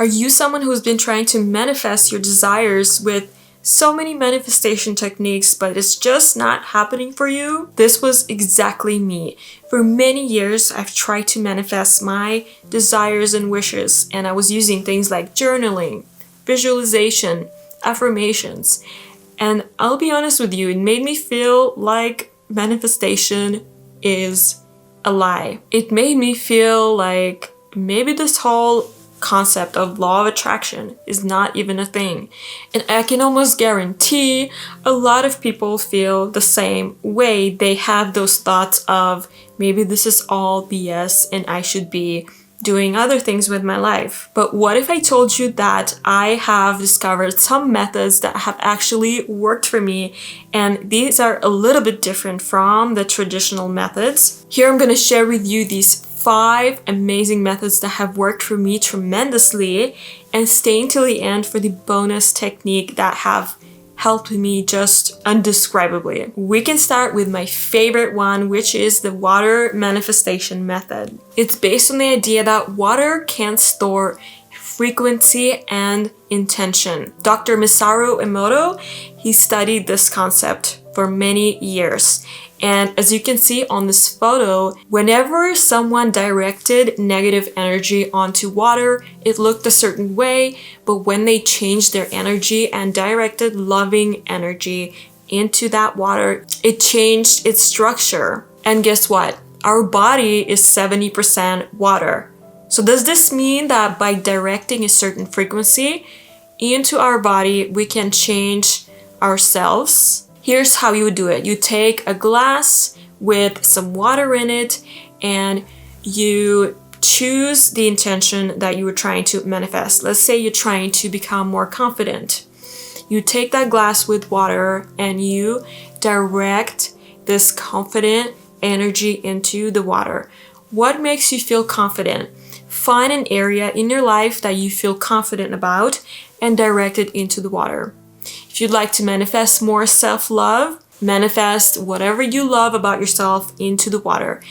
Are you someone who's been trying to manifest your desires with so many manifestation techniques, but it's just not happening for you? This was exactly me. For many years, I've tried to manifest my desires and wishes, and I was using things like journaling, visualization, affirmations. And I'll be honest with you, it made me feel like manifestation is a lie. It made me feel like maybe this whole concept of law of attraction is not even a thing. And I can almost guarantee a lot of people feel the same way. They have those thoughts of maybe this is all BS and I should be doing other things with my life. But what if I told you that I have discovered some methods that have actually worked for me, and these are a little bit different from the traditional methods? Here I'm going to share with you these 5 amazing methods that have worked for me tremendously, and stay until the end for the bonus technique that have helped me just undescribably. We can start with my favorite one, which is the water manifestation method. It's based on the idea that water can store frequency and intention. Dr. Masaru Emoto, he studied this concept for many years. And as you can see on this photo, whenever someone directed negative energy onto water, it looked a certain way, but when they changed their energy and directed loving energy into that water, it changed its structure. And guess what? Our body is 70% water. So does this mean that by directing a certain frequency into our body, we can change ourselves? Here's how you would do it. You take a glass with some water in it and you choose the intention that you were trying to manifest. Let's say you're trying to become more confident. You take that glass with water and you direct this confident energy into the water. What makes you feel confident? Find an area in your life that you feel confident about and direct it into the water. If you'd like to manifest more self-love, manifest whatever you love about yourself into the water.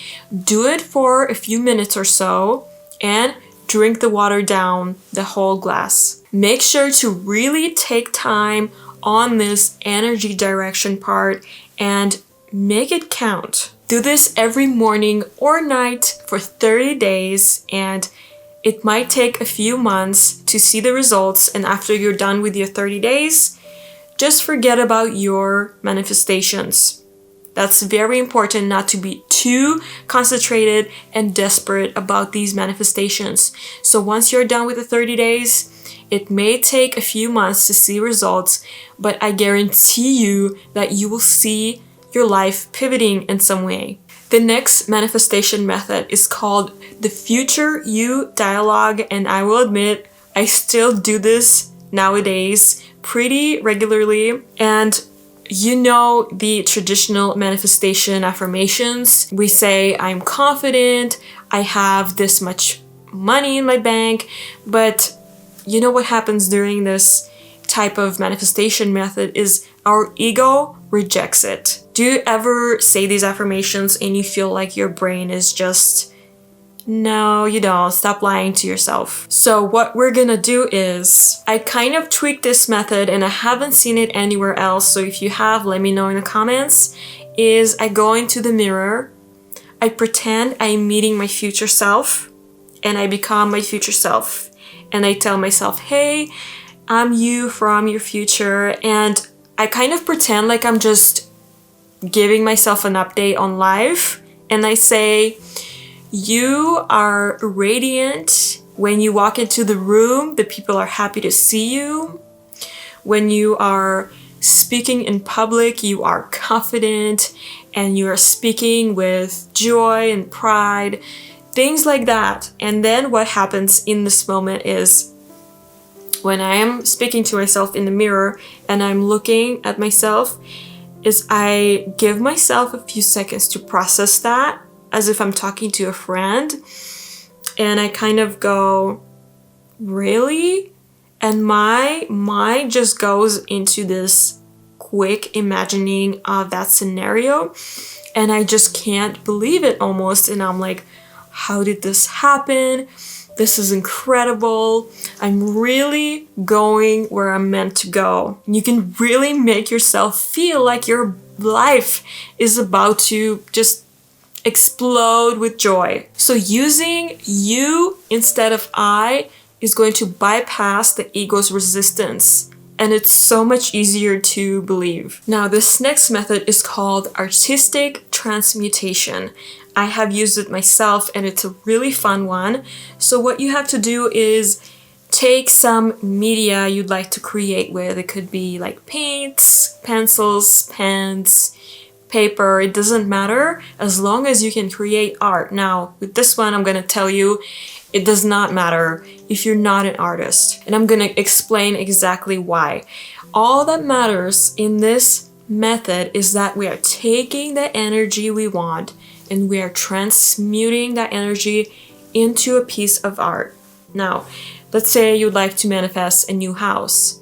Do it for a few minutes or so and drink the water down the whole glass. Make sure to really take time on this energy direction part and make it count. Do this every morning or night for 30 days, and it might take a few months to see the results. And after you're done with your 30 days, just forget about your manifestations. That's very important not to be too concentrated and desperate about these manifestations. So once you're done with the 30 days, it may take a few months to see results, but I guarantee you that you will see your life pivoting in some way. The next manifestation method is called the Future You Dialogue, and I will admit, I still do this nowadays pretty regularly. And you know the traditional manifestation affirmations. We say, I'm confident, I have this much money in my bank, but you know what happens during this type of manifestation method is our ego rejects it. Do you ever say these affirmations and you feel like your brain is just, no, you don't. Stop lying to yourself. So what we're gonna do is, I kind of tweaked this method and I haven't seen it anywhere else. So if you have, let me know in the comments. Is I go into the mirror, I pretend I'm meeting my future self, and I become my future self. And I tell myself, hey, I'm you from your future. And I kind of pretend like I'm just giving myself an update on life. And I say, you are radiant. When you walk into the room, the people are happy to see you. When you are speaking in public, you are confident and you are speaking with joy and pride, things like that. And then what happens in this moment is, when I am speaking to myself in the mirror and I'm looking at myself, is I give myself a few seconds to process that, as if I'm talking to a friend, and I kind of go, really? And my mind just goes into this quick imagining of that scenario, and I just can't believe it almost. And I'm like, how did this happen? this is incredible. I'm really going where I'm meant to go. You can really make yourself feel like your life is about to just explode with joy. So using you instead of I is going to bypass the ego's resistance. And it's so much easier to believe. Now, this next method is called artistic transmutation. I have used it myself and it's a really fun one. So what you have to do is take some media you'd like to create with. It could be like paints, pencils, pens, paper, it doesn't matter as long as you can create art. Now, with this one, I'm gonna tell you, it does not matter if you're not an artist. And I'm gonna explain exactly why. All that matters in this method is that we are taking the energy we want and we are transmuting that energy into a piece of art. Now, let's say you'd like to manifest a new house.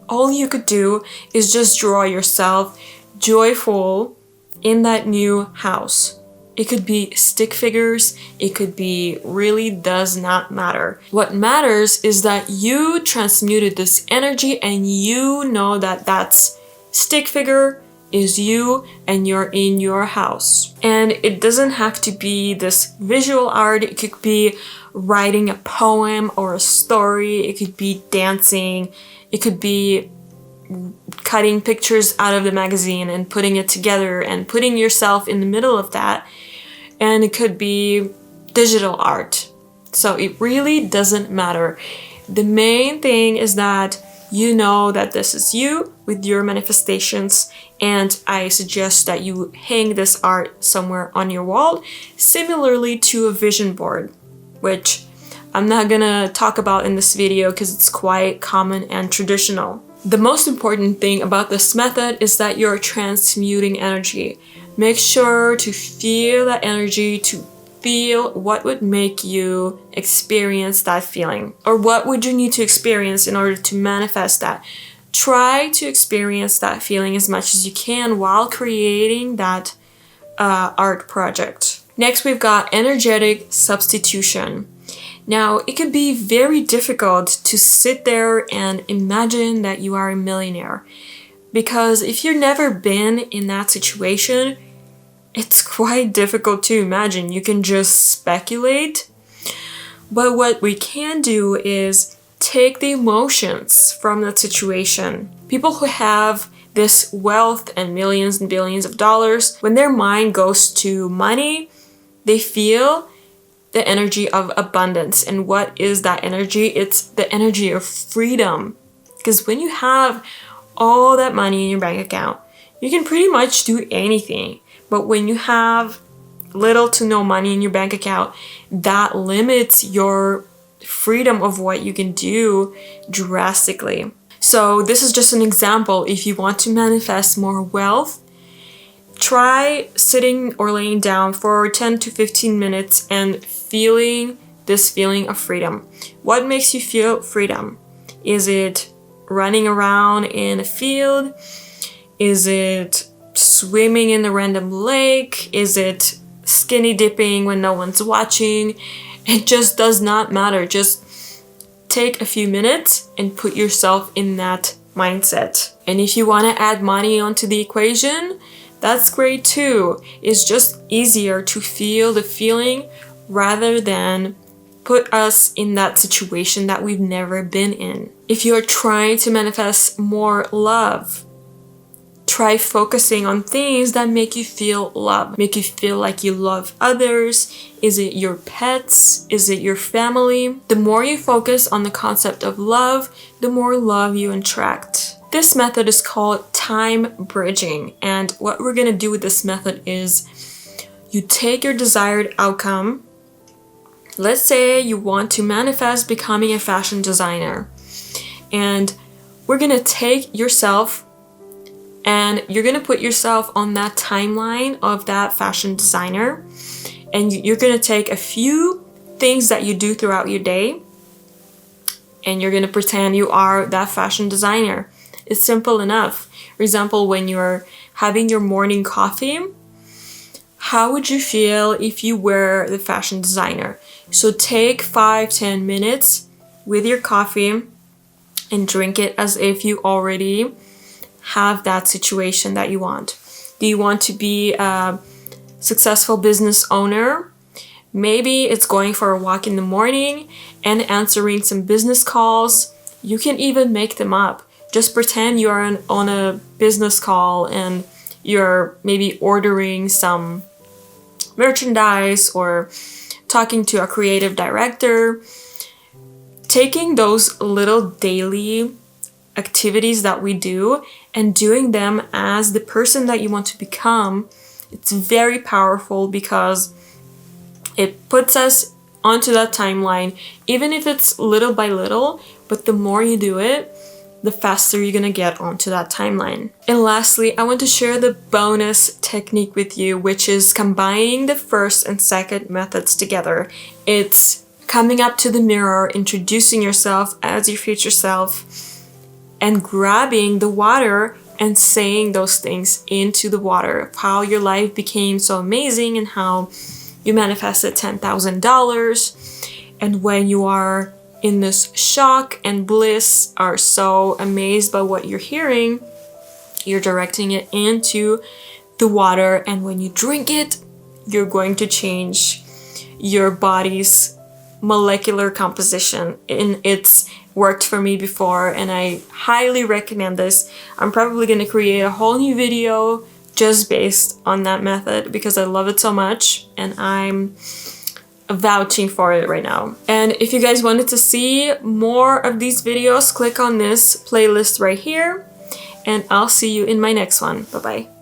All you could do is just draw yourself joyful in that new house. It could be stick figures, it could be really does not matter. What matters is that you transmuted this energy and you know that that's stick figure is you and you're in your house. And it doesn't have to be this visual art, it could be writing a poem or a story, it could be dancing, it could be cutting pictures out of the magazine and putting it together and putting yourself in the middle of that. And it could be digital art. So it really doesn't matter. The main thing is that you know that this is you with your manifestations, and I suggest that you hang this art somewhere on your wall, similarly to a vision board, which I'm not gonna talk about in this video because it's quite common and traditional. The most important thing about this method is that you're transmuting energy. Make sure to feel that energy, to feel what would make you experience that feeling. Or what would you need to experience in order to manifest that. Try to experience that feeling as much as you can while creating that art project. Next, we've got energetic substitution. Now, it can be very difficult to sit there and imagine that you are a millionaire. Because if you've never been in that situation, it's quite difficult to imagine. You can just speculate. But what we can do is take the emotions from that situation. People who have this wealth and millions and billions of dollars, when their mind goes to money, they feel the energy of abundance. And what is that energy? It's the energy of freedom. Because when you have all that money in your bank account, you can pretty much do anything. But when you have little to no money in your bank account, that limits your freedom of what you can do drastically. So this is just an example. If you want to manifest more wealth, try sitting or laying down for 10 to 15 minutes and feeling this feeling of freedom. What makes you feel freedom? Is it running around in a field? Is it swimming in a random lake? Is it skinny dipping when no one's watching? It just does not matter. Just take a few minutes and put yourself in that mindset. And if you want to add money onto the equation, that's great too. It's just easier to feel the feeling rather than put us in that situation that we've never been in. If you're trying to manifest more love, try focusing on things that make you feel love, make you feel like you love others. Is it your pets? Is it your family? The more you focus on the concept of love, the more love you attract. This method is called time bridging, and what we're gonna do with this method is you take your desired outcome. Let's say you want to manifest becoming a fashion designer, and we're gonna take yourself and you're gonna put yourself on that timeline of that fashion designer, and you're gonna take a few things that you do throughout your day and you're gonna pretend you are that fashion designer. It's simple enough. For example, when you're having your morning coffee, how would you feel if you were the fashion designer? So take 5-10 minutes with your coffee and drink it as if you already have that situation that you want. Do you want to be a successful business owner? Maybe it's going for a walk in the morning and answering some business calls. You can even make them up. Just pretend you're on a business call and you're maybe ordering some merchandise or talking to a creative director. Taking those little daily activities that we do and doing them as the person that you want to become, it's very powerful because it puts us onto that timeline, even if it's little by little, but the more you do it, the faster you're gonna get onto that timeline. And lastly, I want to share the bonus technique with you, which is combining the first and second methods together. It's coming up to the mirror, introducing yourself as your future self, and grabbing the water and saying those things into the water. How your life became so amazing and how you manifested $10,000. And when you are in this shock and bliss, are so amazed by what you're hearing, you're directing it into the water. And when you drink it, you're going to change your body's molecular composition. And it's worked for me before, and I highly recommend this. I'm probably going to create a whole new video just based on that method because I love it so much and I'm vouching for it right now. And if you guys wanted to see more of these videos, click on this playlist right here, and I'll see you in my next one. Bye bye.